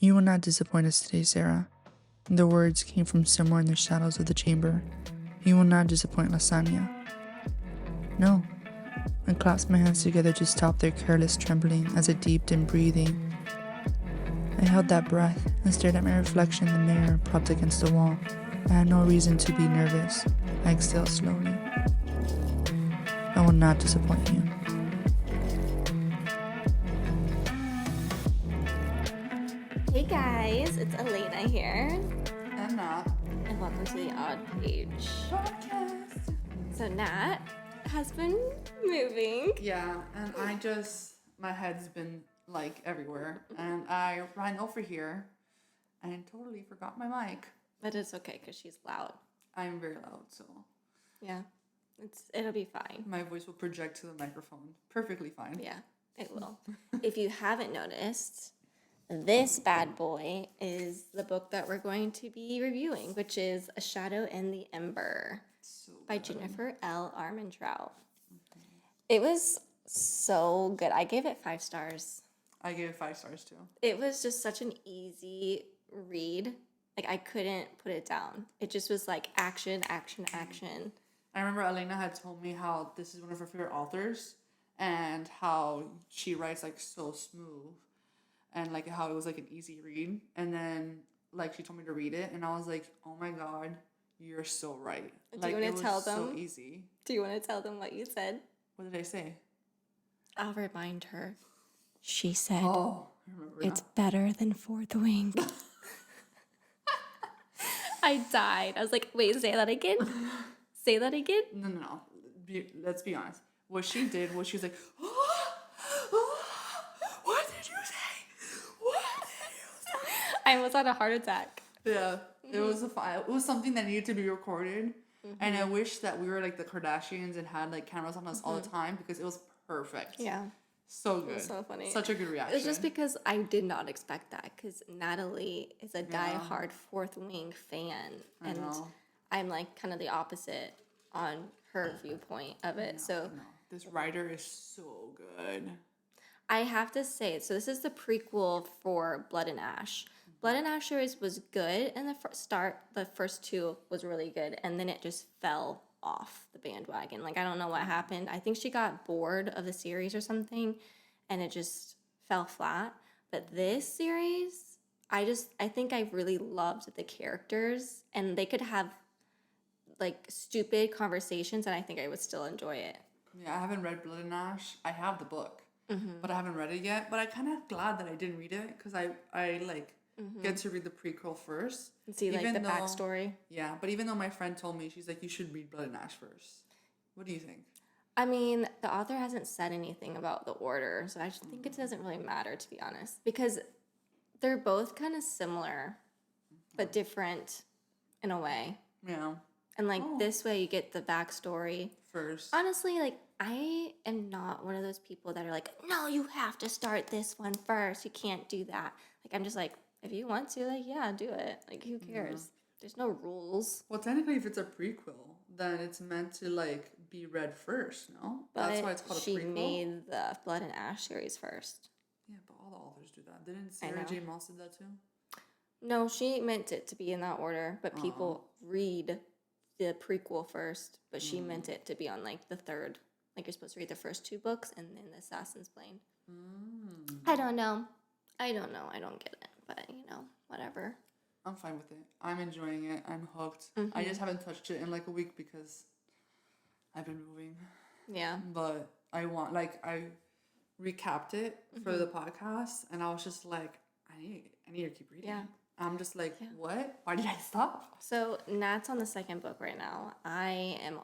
You will not disappoint us today, Sarah. The words came from somewhere in the shadows of the chamber. You will not disappoint Lasagna. No. I clasped my hands together to stop their careless trembling as I deepened in breathing. I held that breath and stared at my reflection in the mirror propped against the wall. I had no reason to be nervous. I exhaled slowly. I will not disappoint you. Hey guys, it's Alana here. And Nat. And welcome to the Odd Page Podcast. So Nat has been moving. Yeah, and my head's been like everywhere. And I ran over here and totally forgot my mic. But it's okay because she's loud. I'm very loud, so. Yeah, it'll be fine. My voice will project to the microphone. Perfectly fine. Yeah, it will. If you haven't noticed, this bad boy is the book that we're going to be reviewing, which is A Shadow in the Ember by Jennifer L. Armentrout. It was so good. I gave it 5 stars. I gave it 5 stars too. It was just such an easy read. Like, I couldn't put it down. It just was like action, action, action. I remember Elena had told me how this is one of her favorite authors and how she writes like so smooth and like how it was like an easy read. And then like she told me to read it and I was like, oh my God, you're so right. Do you want to tell them? So easy. Do you want to tell them what you said? What did I say? I'll remind her. She said, I remember it's better than Fourth Wing. I died. I was like, wait, say that again? Say that again? No. Let's be honest. What she did was she was like, what did you say? What did you say? I almost had a heart attack. Yeah, it was something that needed to be recorded, and I wish that we were like the Kardashians and had like cameras on us all the time because it was perfect. Yeah. So good. It was so funny. Such a good reaction. It's just because I did not expect that because Natalie is a diehard Fourth Wing fan. I know. I'm like kind of the opposite on her viewpoint of it. This writer is so good. I have to say, so this is the prequel for Blood and Ash. Blood and Ash series was good in the start. The first 2 was really good, and then it just fell off the bandwagon. Like, I don't know what happened. I think she got bored of the series or something, and it just fell flat. But this series, I think I really loved the characters, and they could have like stupid conversations, and I think I would still enjoy it. Yeah, I haven't read Blood and Ash. I have the book, but I haven't read it yet. But I'm kind of glad that I didn't read it because I like get to read the prequel first. And see like the backstory. Yeah, but even though my friend told me, she's like, you should read Blood and Ash first. What do you think? I mean, the author hasn't said anything about the order, so I think it doesn't really matter, to be honest, because they're both kind of similar, but different in a way. Yeah. And like this way you get the backstory First. Honestly, like I am not one of those people that are like, no, you have to start this one first. You can't do that. Like, I'm just like, if you want to, like, yeah, do it. Like, who cares? There's no rules. Well, technically, if it's a prequel, then it's meant to like be read first, no? But that's why it's called a prequel. She made the Blood and Ash series first. Yeah, but all the authors do that. Didn't Sarah J. Maas do that too? No, she meant it to be in that order, but people read the prequel first, but she meant it to be on like the third. Like, you're supposed to read the first 2 books and then the Assassin's Plane. I don't know. I don't get it, but whatever. I'm fine with it. I'm enjoying it. I'm hooked. I just haven't touched it in like a week because I've been moving. Yeah. But I recapped it for the podcast, and I was just like, I need to keep reading. Yeah. I'm just like, what? Why did I stop? So Nat's on the 2nd book right now. I am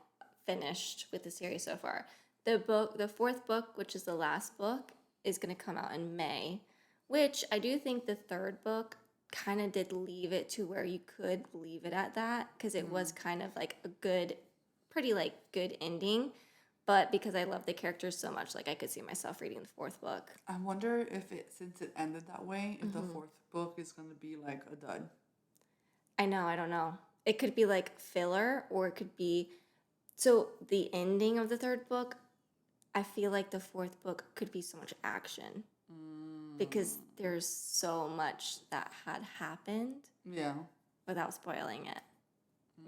finished with the series so far. The 4th book, which is the last book, is going to come out in May, which I do think the 3rd book kind of did leave it to where you could leave it at that, because it was kind of like a pretty good ending. But because I love the characters so much, like I could see myself reading the 4th book. I wonder if since it ended that way, if the 4th book is going to be like a dud. I don't know. It could be like filler, or it could be... So the ending of the 3rd book, I feel like the 4th book could be so much action. because there's so much that had happened Yeah. without spoiling it.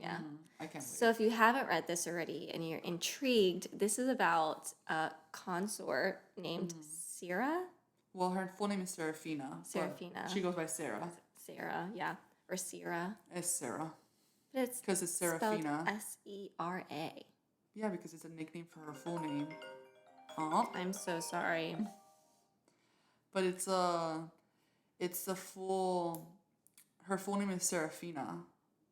Yeah. I can't wait. So if you haven't read this already and you're intrigued, this is about a consort named Sarah. Well, her full name is Serafina. but Serafina. She goes by Sarah. Sarah, yeah. Or Sarah. It's Sarah. But it's 'Cause it's Serafina. spelled Sera. Yeah, because it's a nickname for her full name. Oh. I'm so sorry. But it's the full. Her full name is Serafina.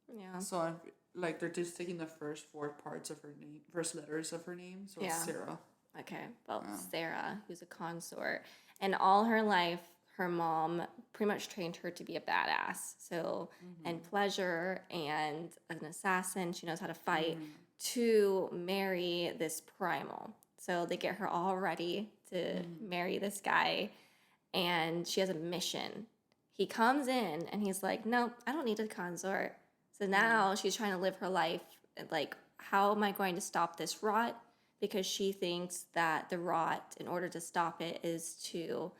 Yeah. So like they're just taking the first four parts of her name, first letters of her name. So it's Sarah. Okay. Well, Sarah, who's a consort, and all her life, her mom pretty much trained her to be a badass. So, and pleasure and an assassin. She knows how to fight to marry this primal. So they get her all ready to marry this guy, and she has a mission. He comes in and he's like, "No, I don't need a consort." So now she's trying to live her life like, how am I going to stop this rot? Because she thinks that the rot, in order to stop it, is to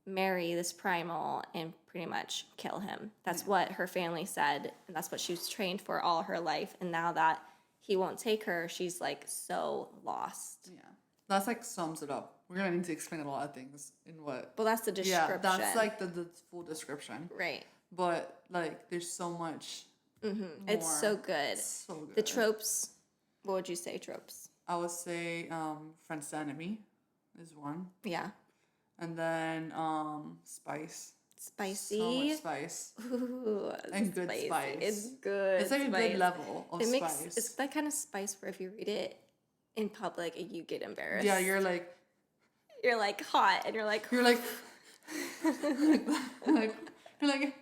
marry this primal and pretty much kill him. That's what her family said, and that's what she was trained for all her life. And now that he won't take her, she's like so lost. Yeah. That's like sums it up. We're gonna need to explain a lot of things in what. Well, that's the description. Yeah, that's like the full description. Right. But like, there's so much. It's so good. So good. The tropes. What would you say tropes? I would say friends to enemy is one, Yeah. and then spice. Spicy. So much spice. Ooh, And good spicy. spice. It's good. It's like a spice. good level of spice. It's that kind of spice where if you read it in public, you get embarrassed. Yeah, you're like hot, and you're like, like,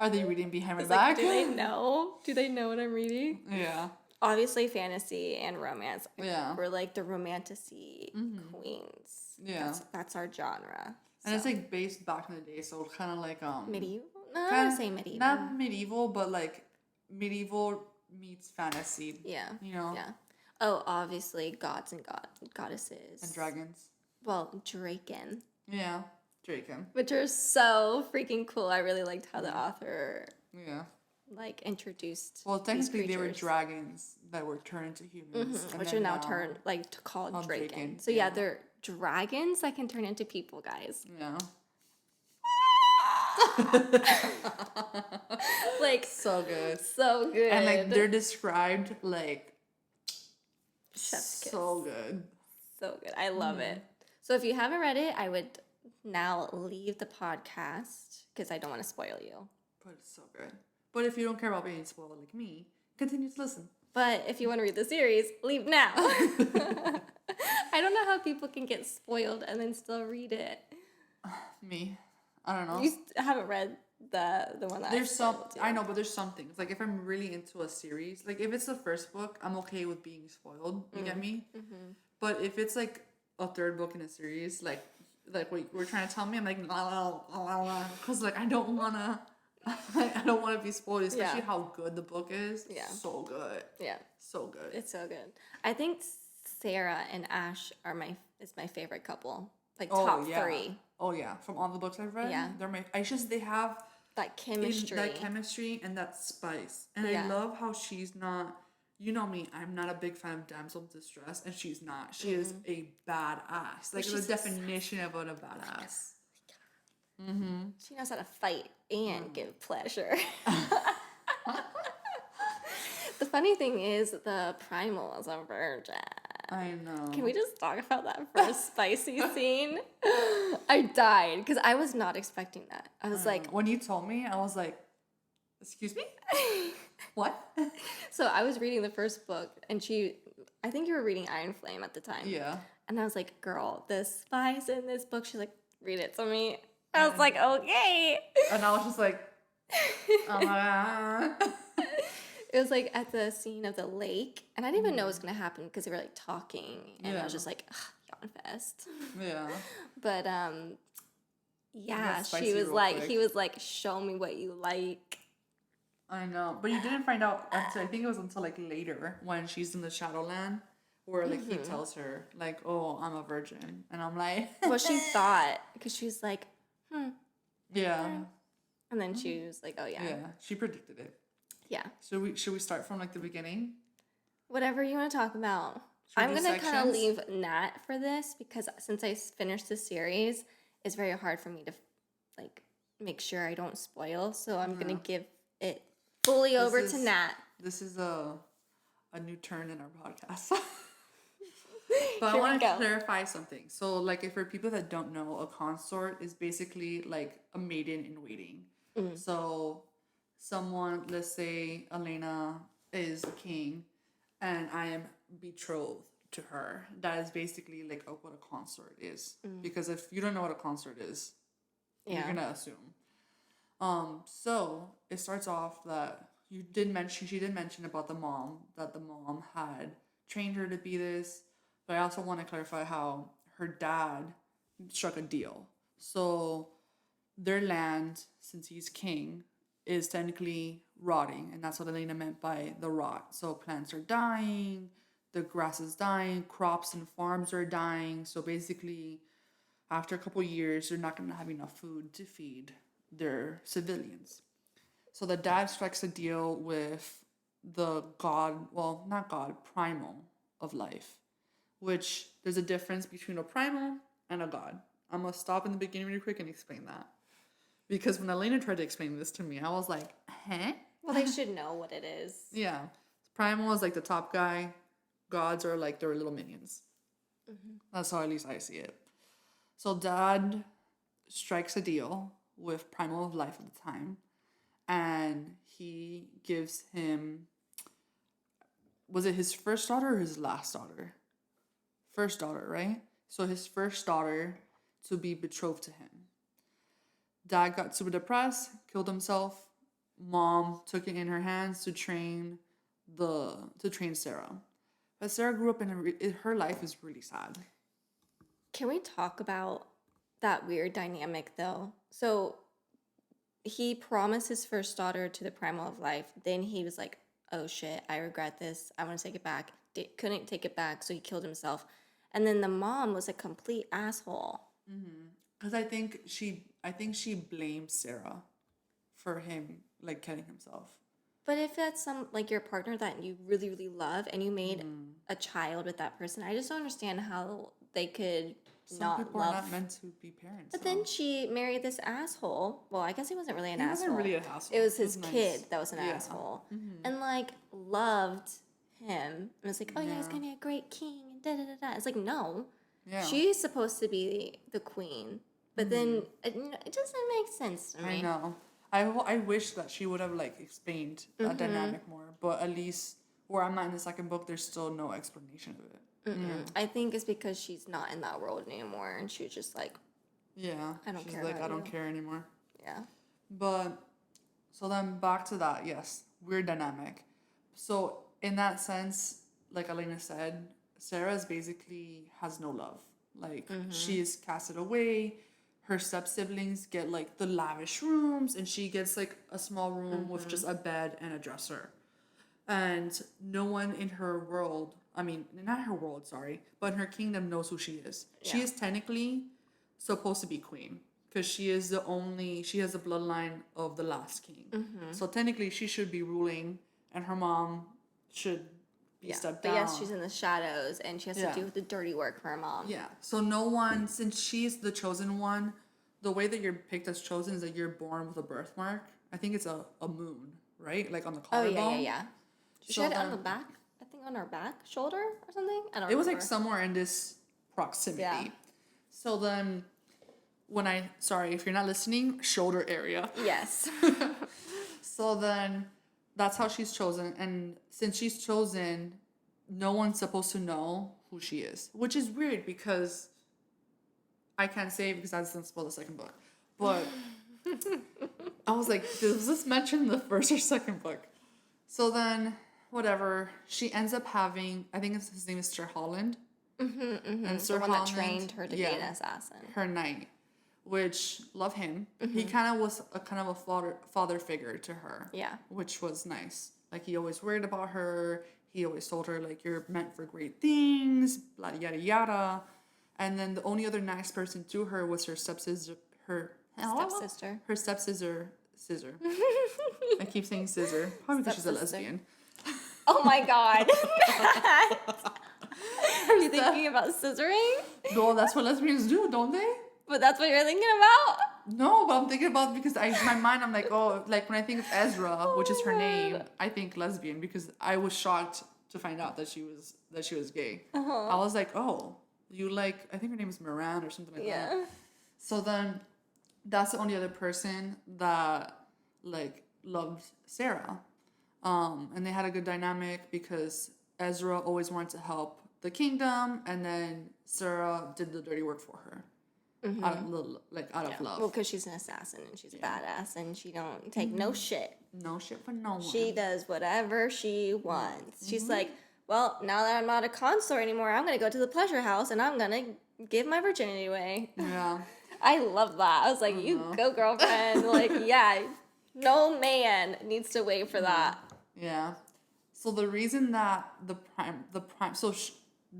are they reading behind my it's back? like, do they know? Do they know what I'm reading? Yeah. Obviously, fantasy and romance. Yeah. We're like the romantic-y queens. Yeah. That's our genre. And it's like based back in the day, so kind of like Medieval? No, I don't say medieval. Not medieval, but like medieval meets fantasy. Yeah. You know? Yeah. Oh, obviously gods and goddesses. And dragons. Well, Draken. Yeah. Draken. Which are so freaking cool. I really liked how the author Yeah. like introduced. Well, technically they were creatures. dragons that were turned into humans. and Which then are now turned called called Draken. Draken, So yeah, they're dragons that can turn into people, guys. Yeah. Like So good. so good. And like they're described like Chef's kiss. so good. So good. I love it. So if you haven't read it, I would now leave the podcast because I don't want to spoil you. But it's so good. But if you don't care about being spoiled like me, continue to listen. But if you want to read the series, leave now. I don't know how people can get spoiled and then still read it. Me. I don't know. You haven't read the one that There's some spoiled you. I know, but there's some things. Like if I'm really into a series, like if it's the first book, I'm okay with being spoiled. You get me? Mm-hmm. But if it's like a third book in a series, like what we're trying to tell me, I'm like because like I don't wanna be spoiled, especially how good the book is. Yeah. So good. Yeah. So good. It's so good. I think Sarah and Ash is my favorite couple. Like top three. Oh yeah. From all the books I've read. Yeah. They have That chemistry. that chemistry and that spice. And Yeah. I love how she's not, you know me, I'm not a big fan of damsel in distress, and she's not. She is a badass. Like the definition of what a badass. She knows how to fight and give pleasure. The funny thing is the primal is a virgin. I know. Can we just talk about that first spicy scene? I died because I was not expecting that. I was like, when you told me, I was like, excuse me? What? so I was reading the first book and I think you were reading Iron Flame at the time. Yeah. And I was like, girl, the spice in this book. She's like, read it to me. I was like, okay. And I was just like, oh my God. It was like at the scene of the lake, and I didn't even know what was gonna happen because they were like talking, and I was just like, yawn fest. Yeah. But yeah, spicy she was real like, quick. he was like, show me what you like. I know. But you didn't find out until, I think it was until like later when she's in the Shadowland, where like he tells her like, "Oh, I'm a virgin," and I'm like, Well, she thought, because she was like, yeah, and then she was like, oh yeah. yeah, she predicted it. Yeah. Should we start from like the beginning? Whatever you want to talk about. Should we I'm do going to kind of sections? leave Nat for this because since I finished the series, it's very hard for me to like make sure I don't spoil. So I'm going to give it fully over to Nat. This is a new turn in our podcast. But Here I we want to go. clarify something. So, like, if for people that don't know, a consort is basically like a maiden in waiting. So, someone, let's say Elena is a king, and I am betrothed to her. That is basically like what a consort is. Because if you don't know what a consort is, you're gonna assume. So it starts off that she did mention about the mom, that the mom had trained her to be this, but I also want to clarify how her dad struck a deal. So their land, since he's king, is technically rotting, and that's what Elena meant by the rot. So plants are dying, the grass is dying, crops and farms are dying. So basically, after a couple years, they're not going to have enough food to feed their civilians. So the dad strikes a deal with the god, well, not god, primal of life, which there's a difference between a primal and a god. I'm going to stop in the beginning really quick and explain that. Because when Elena tried to explain this to me, I was like, huh? Well, they should know what it is. Yeah. Primal is like the top guy. Gods are like their little minions. That's how at least I see it. So dad strikes a deal with Primal of Life at the time, and he gives him, was it his first daughter or his last daughter? First daughter, right? So his first daughter to be betrothed to him. Dad got super depressed, killed himself. Mom took it in her hands to train Sarah. But Sarah grew up her life is really sad. Can we talk about that weird dynamic though? So he promised his first daughter to the primal of life. Then he was like, oh shit, I regret this. I want to take it back. Couldn't take it back, so he killed himself. And then the mom was a complete asshole. Because I think she blamed Sarah for him like killing himself. But if that's like your partner that you really, really love and you made a child with that person, I just don't understand how they could Some people are not meant to be parents. But then she married this asshole. Well, I guess he wasn't really an asshole. He wasn't really an asshole. It was his nice. kid that was an asshole. And like loved him. And was like, oh yeah, he's gonna be a great king and da da da da. It's like, no. Yeah. She's supposed to be the queen. But then it doesn't make sense to me. I know. I wish that she would have like explained that dynamic more, but at least where I'm at in the second book, there's still no explanation of it. I think it's because she's not in that world anymore, and she was just like, yeah, I don't care. Like, I don't care anymore. Yeah. But so then back to that, yes, weird dynamic. So in that sense, like Elena said, Sarah's basically has no love. Like she is casted away. Her step siblings get like the lavish rooms, and she gets like a small room with just a bed and a dresser. And no one in her world, I mean, not her world, sorry, but in her kingdom knows who she is. Yeah. She is technically supposed to be queen because she has the bloodline of the last king. So technically she should be ruling, and her mom should be stepped down. But yes, she's in the shadows, and she has to do the dirty work for her mom. Yeah. So no one, since she's the chosen one, the way that you're picked as chosen is that you're born with a birthmark. I think it's a moon, right? Like on the collarbone. Oh, yeah. She had it on the back, I think on her back, shoulder or something. I don't know. It was like somewhere in this proximity. Yeah. So then if you're not listening, shoulder area. Yes. So then that's how she's chosen. And since she's chosen, no one's supposed to know who she is, which is weird because I can't say it because that doesn't spoil the second book. But I was like, does this mention the first or second book? So then, whatever, she ends up having, I think his name is Sir Holland. And Sir Holland, that trained her to be an assassin. Her knight, which, love him. He kind of was a father figure to her. Yeah. Which was nice. Like, he always worried about her. he always told her, like, you're meant for great things, blah, yada, yada. And then the only other nice person to her was her stepsister, Stepsister. her stepsister, scissor. I keep saying scissor, probably because she's a Stepsister. lesbian. Oh my god. Are you thinking about scissoring? No, that's what lesbians do, don't they? But that's what you're thinking about? No, but I'm thinking about because in my mind I'm like, oh, like when I think of Ezra, which is her name, I think lesbian because I was shocked to find out that she was gay. I was like, oh, you like, I think her name is Moran or something like that. Yeah. So then that's the only other person that like loved Sarah. And they had a good dynamic because Ezra always wanted to help the kingdom, and then Sarah did the dirty work for her. Out of love. Well, because she's an assassin and she's a badass and she don't take no shit. No shit for no one. She does whatever she wants. She's like, well, now that I'm not a consort anymore, I'm going to go to the pleasure house and I'm going to give my virginity away. Yeah. I love that. I was like, you go, girlfriend. Like, yeah, no man needs to wait for that. Yeah. So the reason that the prime, so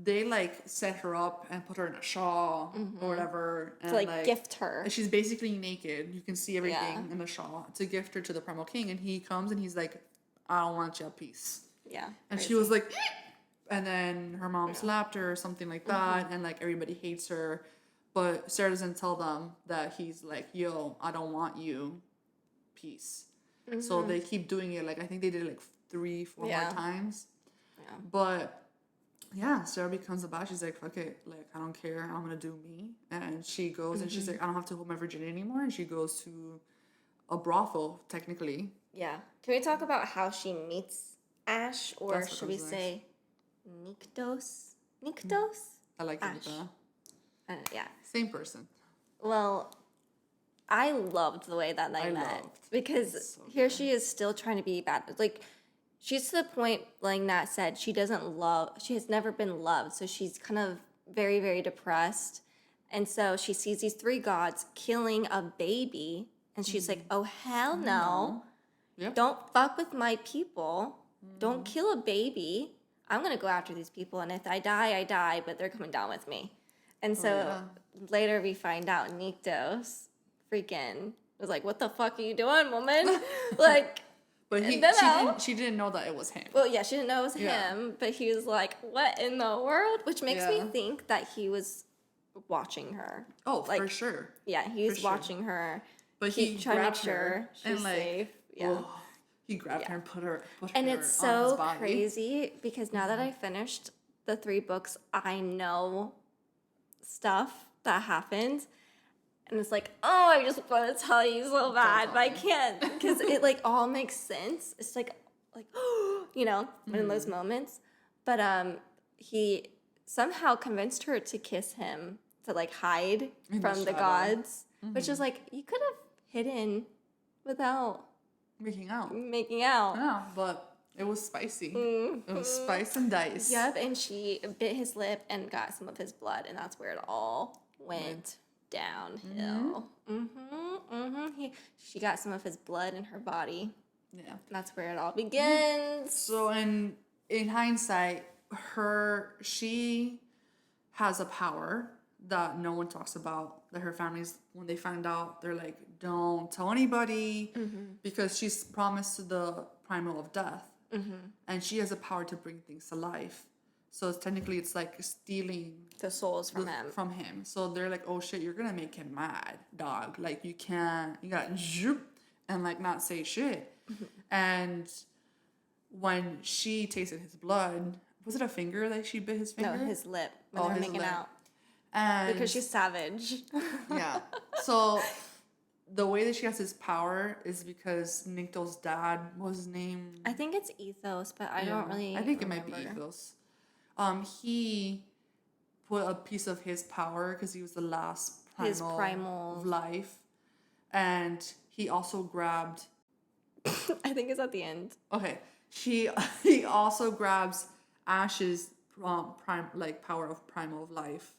they like set her up and put her in a shawl or whatever. And To like gift her. She's basically naked. You can see everything in the shawl to gift her to the primal king. And he comes and he's like, I don't want your piece. Yeah. And she was like, and then her mom slapped her or something like that. And like everybody hates her. But Sarah doesn't tell them that he's like, yo, I don't want you. Peace. So they keep doing it. Like, I think they did it like 3-4 more times. Yeah. But yeah, Sarah becomes a bad. She's like, fuck it. Like, I don't care. I'm going to do me. And she goes and she's like, I don't have to hold my virginity anymore. And she goes to a brothel, technically. Yeah. Can we talk about how she meets Ash? Or That's what should we was nice. say Nyktos? Nyktos? I like Ash. that. Yeah. Same person. Well, I loved the way that they met because here she is still trying to be bad. Like, she's to the point, like Nat said, she has never been loved. So she's kind of very, very depressed. And so she sees these 3 gods killing a baby. And she's like, oh, hell no. Yep. Don't fuck with my people. Don't kill a baby. I'm going to go after these people. And if I die, I die. But they're coming down with me. And so later we find out Nyktos freaking was like, what the fuck are you doing, woman? Like, but she didn't know that it was him. well, yeah, she didn't know it was him, but he was like, what in the world? Which makes me think that he was watching her. Oh, like, for sure. Yeah, he was watching her. But he trying to make grabbed sure her she's and like, safe. Yeah. whoa, he grabbed her and put her And on it's his so body. crazy because now that I finished the 3 books, I know stuff that happened. And it's like, oh, I just want to tell you so bad, but I can't because it like all makes sense. It's like, you know, in those moments. But he somehow convinced her to kiss him to like hide from the gods, which is like you could have hidden without making out. Yeah, but it was spicy. It was spice and dice. Yep, and she bit his lip and got some of his blood, and that's where it all went downhill. She got some of his blood in her body. Yeah, And that's where it all begins. So in hindsight, she has a power that no one talks about. That her family's, when they find out, they're like, don't tell anybody, because she's promised to the primal of death, and she has a power to bring things to life. So technically, it's like stealing The souls from him. From him. So they're like, oh shit, you're gonna make him mad, dog. Like you gotta zoop and like not say shit. And when she tasted his blood, was it a finger that she bit his finger? No, his lip when they were making out. And Because she's savage. yeah. So the way that she has his power is because Nyktos' dad, what was his name? I think it's Ethos, but I don't really I think it might be Ethos. He put a piece of his power because he was the last primal of life, and he also grabbed. I think it's at the end. Okay, he also grabs Ash's power of primal of life,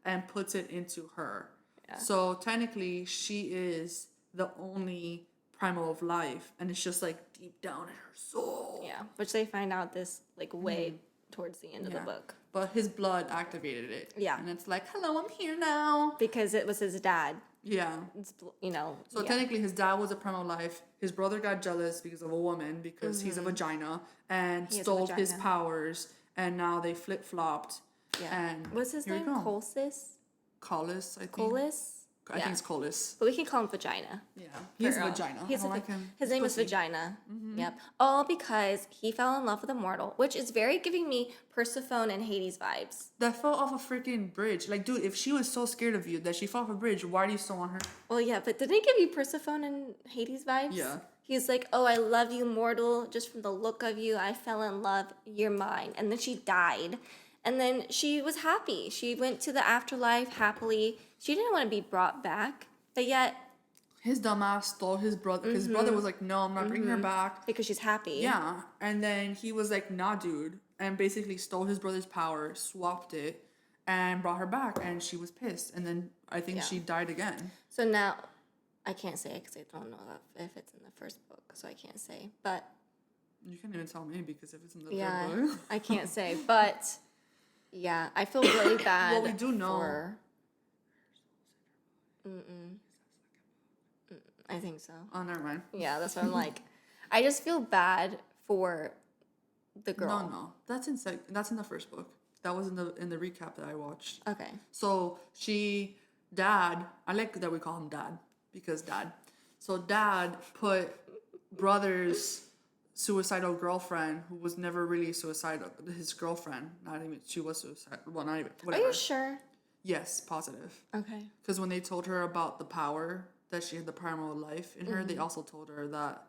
and puts it into her. Yeah. So technically, she is the only primal of life, and it's just like deep down in her soul. Yeah, which they find out this like way towards the end of the book. But his blood activated it. Yeah. And it's like, hello, I'm here now. Because it was his dad. Yeah. It's, you know. So technically his dad was a primal life. His brother got jealous because of a woman, because he's a vagina, and stole his powers, and now they flip-flopped. Yeah. And what's his name? Colsis? Collis, I think. Colis? I think it's Colis. But we can call him Vagina. Yeah. He's Vagina. I don't like him. His name is Vagina. Yep. All because he fell in love with a mortal, which is very giving me Persephone and Hades vibes. That fell off a freaking bridge. Like, dude, if she was so scared of you that she fell off a bridge, why do you still want her? Well, yeah, but didn't it give you Persephone and Hades vibes? Yeah. He's like, oh, I love you, mortal. Just from the look of you, I fell in love. You're mine. And then she died. And then she was happy. She went to the afterlife happily. She didn't want to be brought back. But yet... his dumbass stole his brother. His brother was like, no, I'm not bringing her back. Because she's happy. Yeah. And then he was like, nah, dude. And basically stole his brother's power, swapped it, and brought her back. And she was pissed. And then I think she died again. So now... I can't say it because I don't know if it's in the first book. So I can't say. But... you can't even tell me, because if it's in the third book... I can't say. But... yeah, I feel really bad. Well, we do know. I think so. Oh, never mind. Yeah, that's what I'm like. I just feel bad for the girl. No, that's in the first book. That was in the recap that I watched. Okay. So dad, I like that we call him dad, because dad. So dad put brother's suicidal girlfriend, who was never really suicidal, his girlfriend, not even, she was suicidal, well, not even, whatever. Are you sure? Yes, positive. Okay. Because when they told her about the power, that she had the primal life in her, they also told her that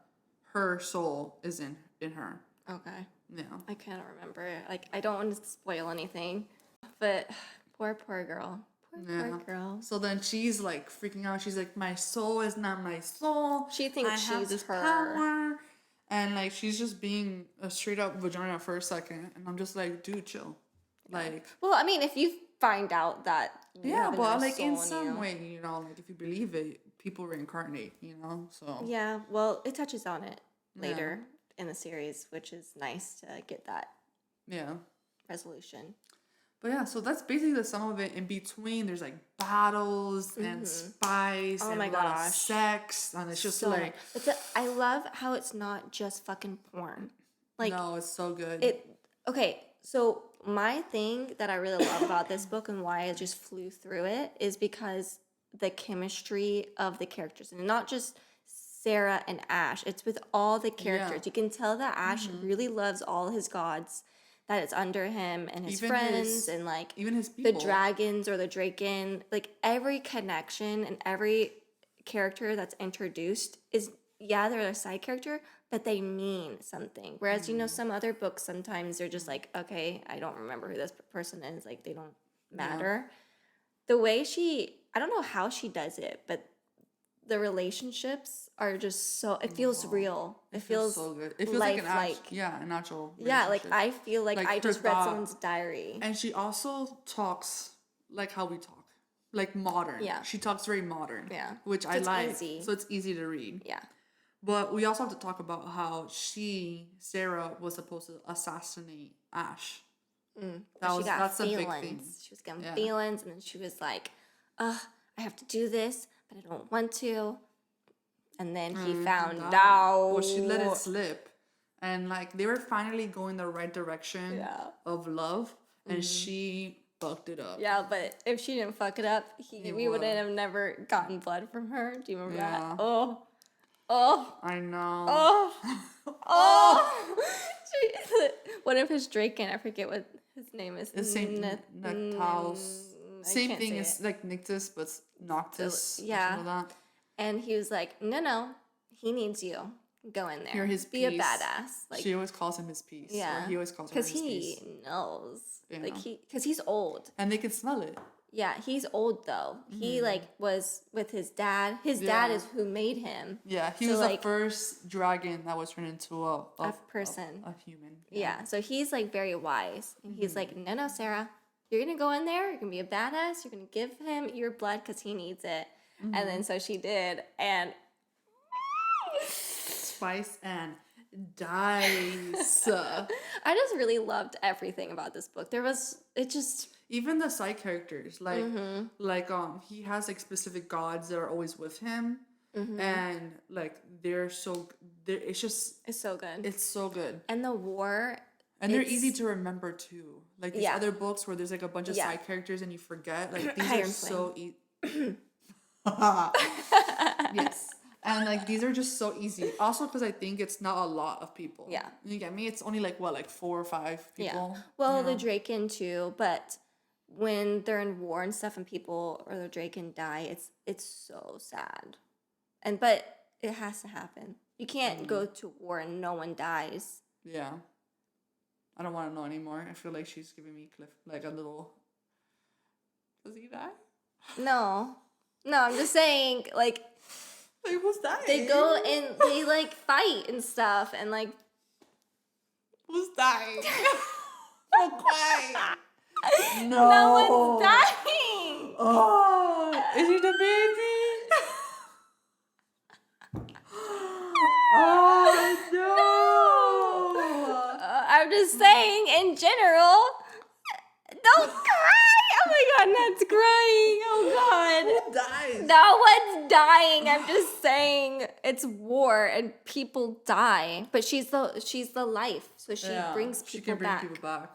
her soul is in her. Okay. Yeah. I can't remember. Like, I don't want to spoil anything, but poor girl. Poor girl. So then she's like freaking out. She's like, my soul is not my soul. She thinks she's this her. Power. And like, she's just being a straight up vagina for a second. And I'm just like, dude, chill. Like. Well, I mean, if you find out that. Yeah, but like in some way, you know, like if you believe it, people reincarnate, you know, so. Yeah, well, it touches on it later in the series, which is nice to get that resolution. But yeah, so that's basically the sum of it. In between, there's like battles and spice and a lot of sex, and it's just like... I love how it's not just fucking porn. Like, no, it's so good. Okay, so my thing that I really love about this book and why I just flew through it is because the chemistry of the characters, and not just Sarah and Ash, it's with all the characters. You can tell that Ash really loves all his gods that it's under him, and his friends, and like even his people. The dragons or the Draken. Like every connection and every character that's introduced is, they're a side character, but they mean something. Whereas, you know, some other books, sometimes they're just like, okay, I don't remember who this person is. Like, they don't matter. The way I don't know how she does it, but the relationships are just so, it feels real. It feels so good. It feels like an actual yeah, like I feel like I just read someone's diary. And she also talks like how we talk. Like modern. Yeah. She talks very modern. Yeah. Which I like. Easy. So it's easy to read. Yeah. But we also have to talk about how Sarah, was supposed to assassinate Ash. That's a big thing. She was getting feelings, and then she was like, I have to do this, but I don't want to. And then he found out. Well, she let it slip. And like, they were finally going the right direction of love, and she fucked it up. Yeah, but if she didn't fuck it up, we wouldn't have never gotten blood from her. Do you remember that? Oh. I know. Oh. One of his Draken, I forget what his name is. The same Nactaus. Same thing as like Nictus, but Noctis. Yeah. Like and he was like, no, he needs you. Go in there. You're his Be piece. a badass. Like, she always calls him his piece. Yeah. Or he always calls her his piece. Because he knows. Yeah. Like because he's old. And they can smell it. Yeah, he's old though. He like was with his dad. His dad is who made him. Yeah, he was the first dragon that was turned into a person, a human. Yeah, so he's like very wise, and he's like, no, Sarah, you're gonna go in there. You're gonna be a badass. You're gonna give him your blood because he needs it. And then so she did, and spice and dice. I just really loved everything about this book. Even the side characters, like he has like specific gods that are always with him, and like It's so good. it's so good. And the war. And they're easy to remember too. Like these Yeah. other books where there's like a bunch of side characters and you forget. Like these are Iron so easy. Yes. And like these are just so easy. Also because I think it's not a lot of people. Yeah. You get me? It's only like what, like 4 or 5 people? Yeah. Well, the Draken too, but when they're in war and stuff and people or the Draken die, it's so sad. But it has to happen. You can't go to war and no one dies. Yeah. I don't want to know anymore. I feel like she's giving me like a little. Does he die? No, I'm just saying, like who's dying? they go and they like fight and stuff, and like who's dying? Oh, quiet. No. No one's dying. Oh, is he the baby? Oh no! I'm just saying, in general, don't cry. Oh my God, Nat's crying. Oh Who dies? God. No one's dying. I'm just saying it's war and people die. But she's the life, so she brings people She can bring back. people back.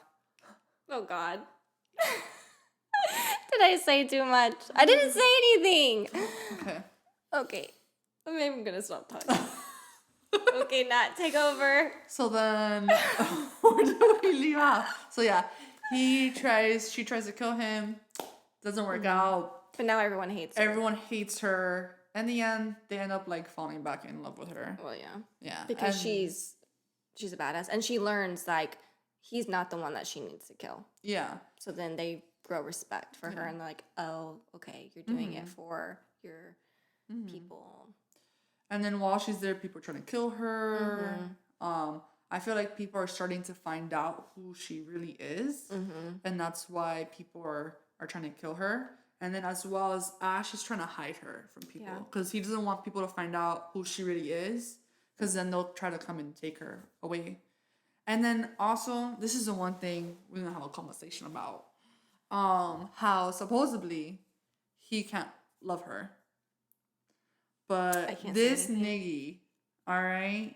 Oh God. Did I say too much? I didn't say anything. Okay. Maybe I'm gonna stop talking. Okay, Nat, take over. So then, where do we leave off? So yeah, she tries to kill him. Doesn't work out. But now everyone hates her. Everyone hates her. In the end, they end up like falling back in love with her. Well, yeah. Yeah. Because she's a badass. And she learns, like, he's not the one that she needs to kill. Yeah. So then they grow respect for her and they're like, oh, okay, you're doing it for your people. And then while she's there, people are trying to kill her. I feel like people are starting to find out who she really is. And that's why people are trying to kill her. And then as well as Ash is trying to hide her from people. Because he doesn't want people to find out who she really is. Because then they'll try to come and take her away. And then also, this is the one thing we're going to have a conversation about. How supposedly he can't love her. But this niggy, alright?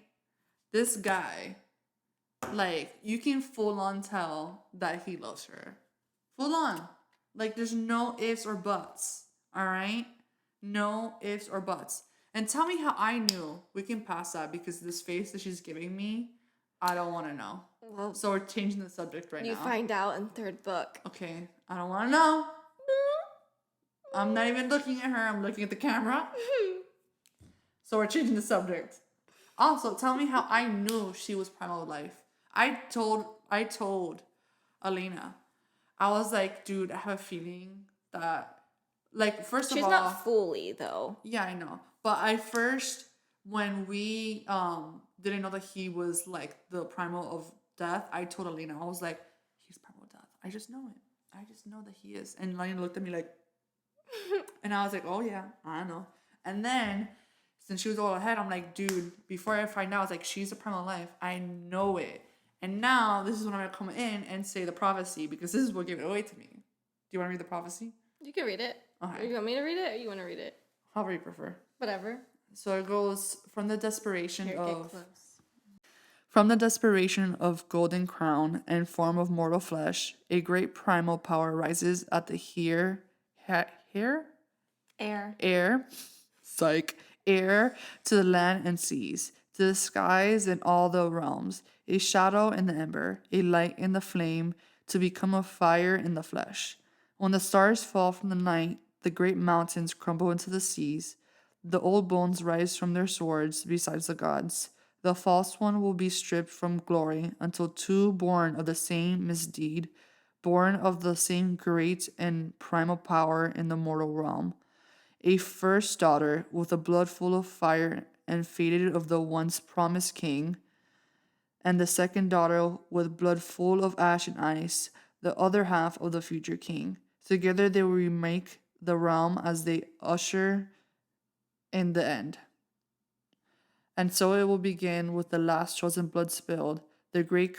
This guy, like, you can full on tell that he loves her. Full on. Like, there's no ifs or buts, alright? No ifs or buts. And tell me how I knew. We can pass that because this face that she's giving me, I don't want to know. Well, so we're changing the subject right now. You find out in third book. Okay, I don't want to know. I'm not even looking at her. I'm looking at the camera. So we're changing the subject. Also, tell me how I knew she was primal life. I told Alina. I was like, dude, I have a feeling that, like, first of all, she's not fully though. Yeah, I know. But when we didn't know that he was like the primal of death, I told Alina, I was like, he's primal death. I just know it. I just know that he is. And Alina looked at me like, and I was like, oh yeah, I know. And then since she was all ahead, I'm like, dude, before I find out, I was like, she's a primal life. I know it. And now this is when I'm gonna come in and say the prophecy because this is what gave it away to me. Do you want to read the prophecy? You can read it. Okay. You want me to read it or you want to read it? However you prefer. Whatever. So it goes from the desperation Here, get close. From the desperation of golden crown and form of mortal flesh, a great primal power rises at the air to the land and seas, to the skies and all the realms, a shadow in the ember, a light in the flame, to become a fire in the flesh. When the stars fall from the night, the great mountains crumble into the seas, the old bones rise from their swords besides the gods. The false one will be stripped from glory until two born of the same misdeed, born of the same great and primal power in the mortal realm. A first daughter with a blood full of fire and fated of the once promised king, and the second daughter with blood full of ash and ice, the other half of the future king. Together they will remake the realm as they usher in the end. And so it will begin with the last chosen blood spilled, the great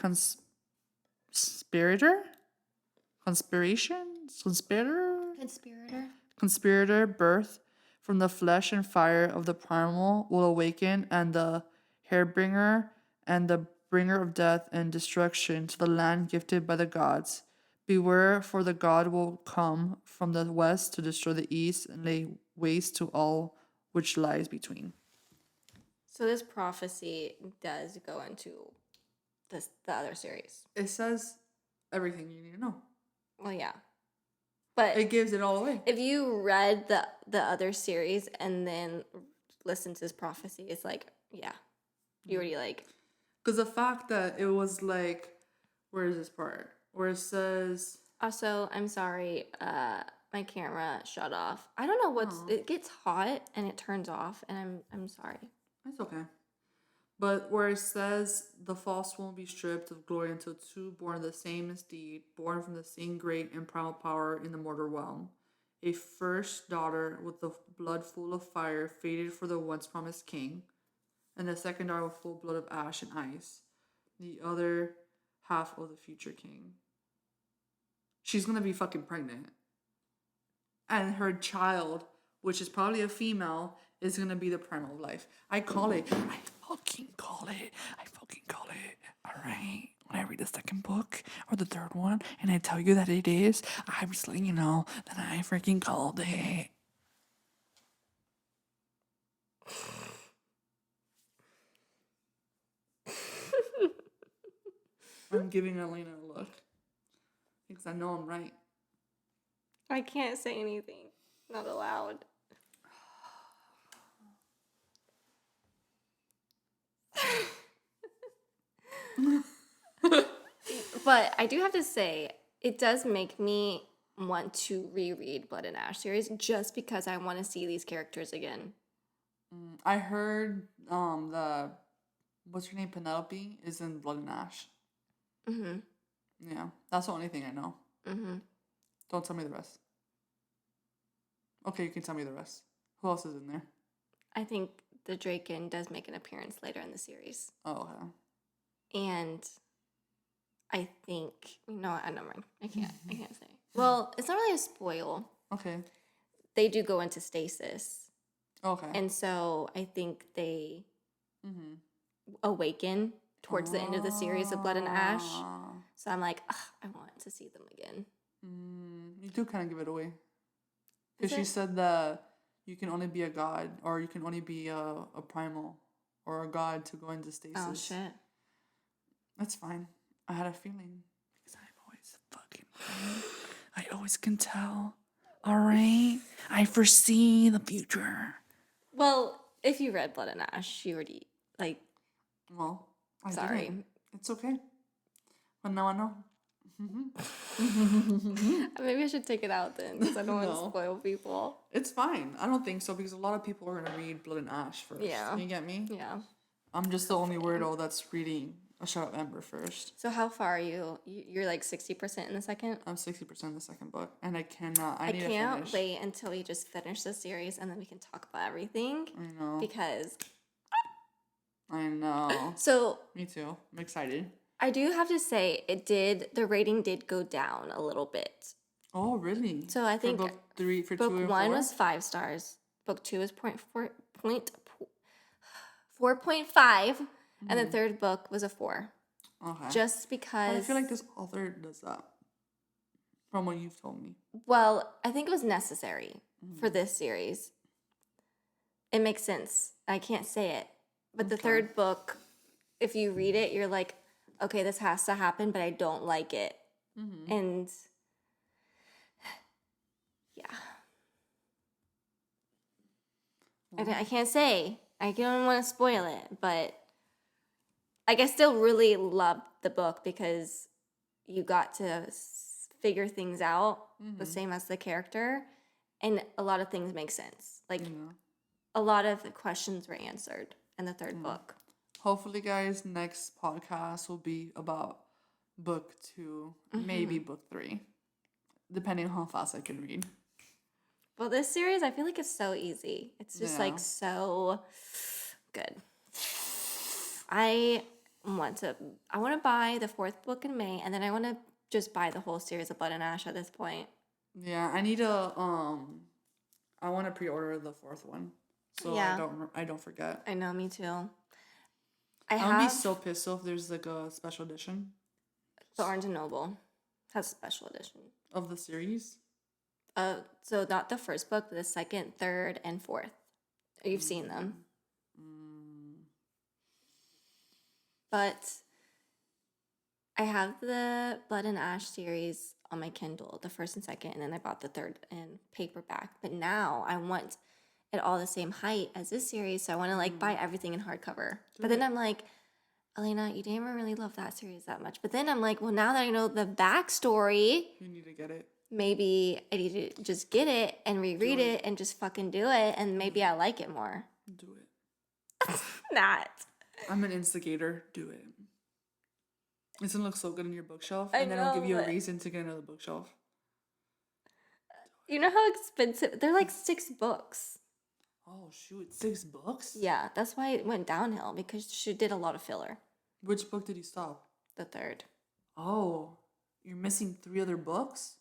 conspirator? Conspiration? Conspirator birth from the flesh and fire of the primal will awaken, and the hairbringer and the bringer of death and destruction to the land gifted by the gods. Beware, for the god will come from the west to destroy the east and lay waste to all which lies between. So this prophecy does go into the other series. It says everything you need to know. Well, yeah. But It gives it all away. if you read the other series and then listen to this prophecy, it's like, yeah, you already like. Because the fact that it was like, where is this part? Where it says. Also, I'm sorry, my camera shut off. I don't know what's. It gets hot and it turns off, and I'm sorry. It's okay. But where it says the false won't be stripped of glory until two born of the same deed, born from the same great and primal power in the mortal realm. A first daughter with the blood full of fire fated for the once promised king, and the second daughter with full blood of ash and ice, the other half of the future king. She's gonna be fucking pregnant. And her child, which is probably a female, is gonna be the primal of life. I fucking call it. Alright. When I read the second book or the third one and I tell you that it is, I'm just letting you know that I freaking called it. I'm giving Elena a look. Because I know I'm right. I can't say anything. Not allowed. But I do have to say, it does make me want to reread Blood and Ash series just because I want to see these characters again. I heard what's her name, Penelope, is in Blood and Ash. Mm-hmm. Yeah, that's the only thing I know. Mm-hmm. Don't tell me the rest. Okay, you can tell me the rest. Who else is in there? I think the Draken does make an appearance later in the series. Oh, okay. And I think, no, never mind. I can't say. Well, it's not really a spoil. Okay. They do go into stasis. Okay. And so I think they awaken towards the end of the series of Blood and Ash. So I'm like, I want to see them again. You do kind of give it away. Because she said that you can only be a god, or you can only be a primal, or a god to go into stasis. Oh, shit. That's fine. I had a feeling. Because I'm always fucking right. I always can tell. Alright? I foresee the future. Well, if you read Blood and Ash, you already, like... Well, I sorry. didn't. It's okay. But now I know. Maybe I should take it out then, because I don't want to spoil people. It's fine. I don't think so, because a lot of people are going to read Blood and Ash first. Yeah. You get me? Yeah. I'm just the only weirdo that's reading a Shut Up Ember first. So how far are you? You're like 60% in the second? I'm 60% in the second book, and I cannot. I can't wait until we just finish the series, and then we can talk about everything. I know. Because... I know. So... Me too. I'm excited. I do have to say, the rating did go down a little bit. Oh, really? So I think for book 3, for book 2 and 1 4? was 5 stars. Book 2 is 4.5, and the third book was a 4. Okay. Just because... I feel like this author does that, from what you've told me. Well, I think it was necessary for this series. It makes sense. I can't say it. But the third book, if you read it, you're like, okay, this has to happen, but I don't like it. And yeah. I can't say. I don't want to spoil it, but like I still really loved the book because you got to figure things out the same as the character, and a lot of things make sense. Like a lot of the questions were answered in the third book. Hopefully, guys, next podcast will be about book 2, maybe book 3, depending on how fast I can read. Well, this series, I feel like it's so easy. It's just like so good. I want to buy the 4th book in May, and then I want to just buy the whole series of Blood and Ash at this point. Yeah, I need to I want to pre-order the 4th one, so Yeah. I don't forget. I know, me too. I would be so pissed off if there's like a special edition The Barnes and Noble has a special edition. of the series. So not the 1st book, but the 2nd, 3rd, and 4th. You've seen them. But I have the Blood and Ash series on my Kindle, the 1st and 2nd, and then I bought the 3rd in paperback. But now I want it all the same height as this series, so I want to like buy everything in hardcover. But then I'm like, Elena, you didn't even really love that series that much. But then I'm like, well, now that I know the backstory, You need to get it. maybe I need to just get it and reread it and just fucking do it, and maybe I like it more. Do it. Not. I'm an instigator. Do it. It's gonna look so good on your bookshelf, I and then it'll give you know, a reason to get another bookshelf. You know how expensive? They're like 6 books. Oh shoot, 6 books? Yeah, that's why it went downhill, because she did a lot of filler. Which book did you stop? The 3rd. Oh, you're missing 3 other books?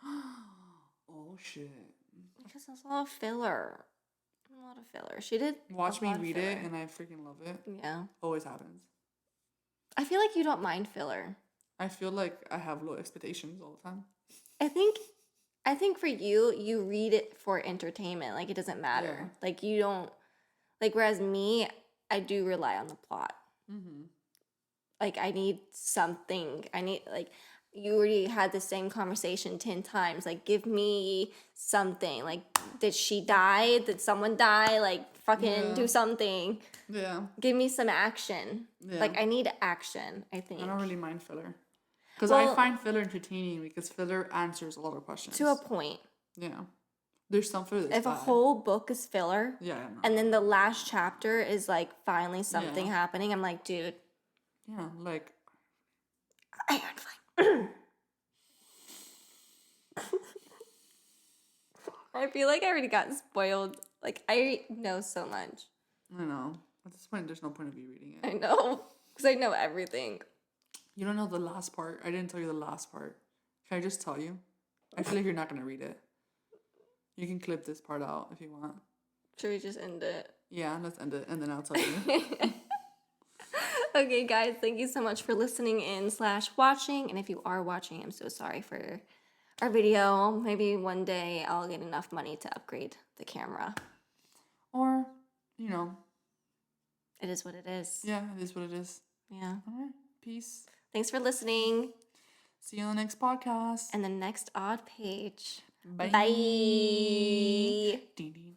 Oh shit. Because there's a lot of filler. A lot of filler. She did. Watch a me lot of read it, filler. and I freaking love it. Yeah. Always happens. I feel like you don't mind filler. I feel like I have low expectations all the time. I think for you, you read it for entertainment. Like, it doesn't matter. Yeah. Like, you don't, like, whereas me, I do rely on the plot. Mm-hmm. Like, I need something. Like, you already had the same conversation 10 times. Like, give me something. Like, did she die? Did someone die? Like, fucking do something. Yeah. Give me some action. Yeah. Like, I need action, I think. I don't really mind filler. Because Well, I find filler entertaining because filler answers a lot of questions. to a point. Yeah. There's some filler that's If a bad. whole book is filler, Yeah, I know. and then the last chapter is like finally something happening, I'm like, dude, Yeah, like... I am fine. I feel like I already got spoiled. Like, I know so much. I know. At this point, there's no point of you reading it. I know. Because I know everything. You don't know the last part. I didn't tell you the last part. Can I just tell you? I feel like you're not going to read it. You can clip this part out if you want. Should we just end it? Yeah, let's end it, and then I'll tell you. Okay, guys, thank you so much for listening in / watching. And if you are watching, I'm so sorry for our video. Maybe one day I'll get enough money to upgrade the camera. Or, you know. It is what it is. Yeah, it is what it is. Yeah. All right. Peace. Thanks for listening. See you on the next podcast. And the next odd page. Bye. Bye. Ding, ding.